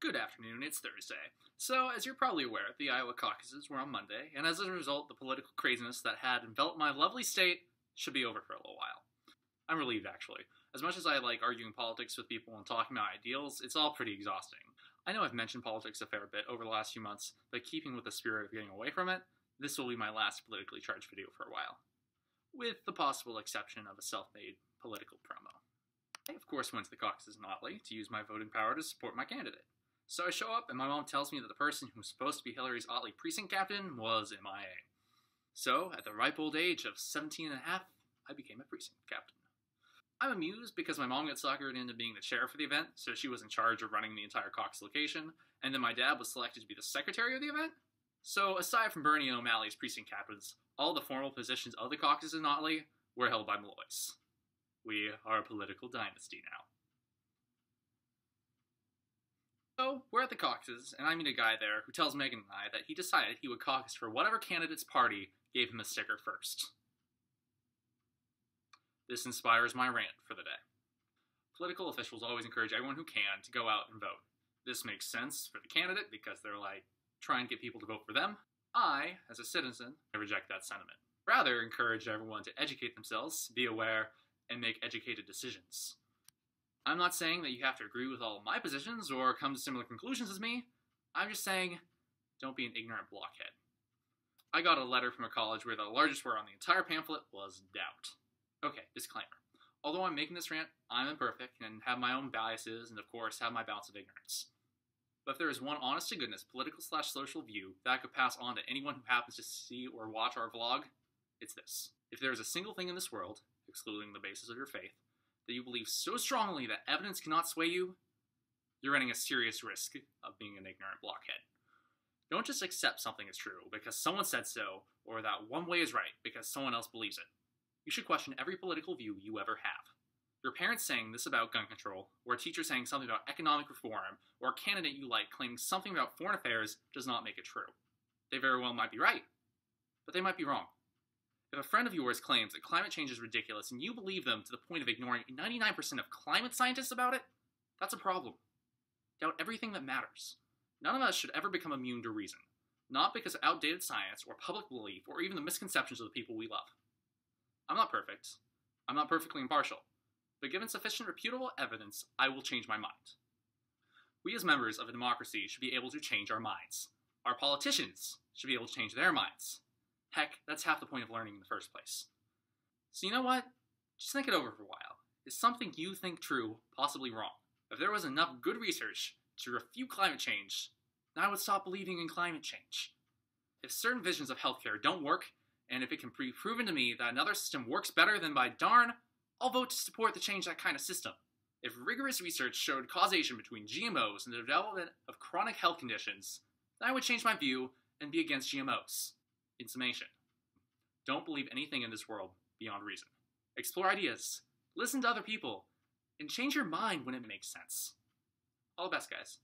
Good afternoon, it's Thursday. So, as you're probably aware, the Iowa caucuses were on Monday, and as a result, the political craziness that had enveloped my lovely state should be over for a little while. I'm relieved, actually. As much as I like arguing politics with people and talking about ideals, it's all pretty exhausting. I know I've mentioned politics a fair bit over the last few months, but keeping with the spirit of getting away from it, this will be my last politically charged video for a while. With the possible exception of a self-made political promo. I, of course, went to the caucuses in Molloy to use my voting power to support my candidate. So I show up, and my mom tells me that the person who was supposed to be Hillary's Otley precinct captain was MIA. So, at the ripe old age of 17 and a half, I became a precinct captain. I'm amused because my mom got suckered into being the chair for the event, so she was in charge of running the entire caucus location, and then my dad was selected to be the secretary of the event. So, aside from Bernie and O'Malley's precinct captains, all the formal positions of the caucuses in Otley were held by Molloys. We are a political dynasty now. So, we're at the caucuses, and I meet a guy there who tells Megan and I that he decided he would caucus for whatever candidate's party gave him a sticker first. This inspires my rant for the day. Political officials always encourage everyone who can to go out and vote. This makes sense for the candidate because they're trying to get people to vote for them. I, as a citizen, reject that sentiment. Rather, encourage everyone to educate themselves, be aware, and make educated decisions. I'm not saying that you have to agree with all of my positions or come to similar conclusions as me. I'm just saying, don't be an ignorant blockhead. I got a letter from a college where the largest word on the entire pamphlet was doubt. Okay, disclaimer. Although I'm making this rant, I'm imperfect and have my own biases and, of course, have my bouts of ignorance. But if there is one honest-to-goodness political/social view that I could pass on to anyone who happens to see or watch our vlog, it's this. If there is a single thing in this world, excluding the basis of your faith, that you believe so strongly that evidence cannot sway you, you're running a serious risk of being an ignorant blockhead. Don't just accept something as true because someone said so, or that one way is right because someone else believes it. You should question every political view you ever have. Your parents saying this about gun control, or a teacher saying something about economic reform, or a candidate you like claiming something about foreign affairs does not make it true. They very well might be right, but they might be wrong. If a friend of yours claims that climate change is ridiculous and you believe them to the point of ignoring 99% of climate scientists about it, that's a problem. Doubt everything that matters. None of us should ever become immune to reason, not because of outdated science or public belief or even the misconceptions of the people we love. I'm not perfect. I'm not perfectly impartial. But given sufficient reputable evidence, I will change my mind. We as members of a democracy should be able to change our minds. Our politicians should be able to change their minds. Heck, that's half the point of learning in the first place. So you know what? Just think it over for a while. Is something you think true possibly wrong? If there was enough good research to refute climate change, then I would stop believing in climate change. If certain visions of healthcare don't work, and if it can be proven to me that another system works better, then by darn, I'll vote to support the change that kind of system. If rigorous research showed causation between GMOs and the development of chronic health conditions, then I would change my view and be against GMOs. In summation, don't believe anything in this world beyond reason. Explore ideas, listen to other people, and change your mind when it makes sense. All the best, guys.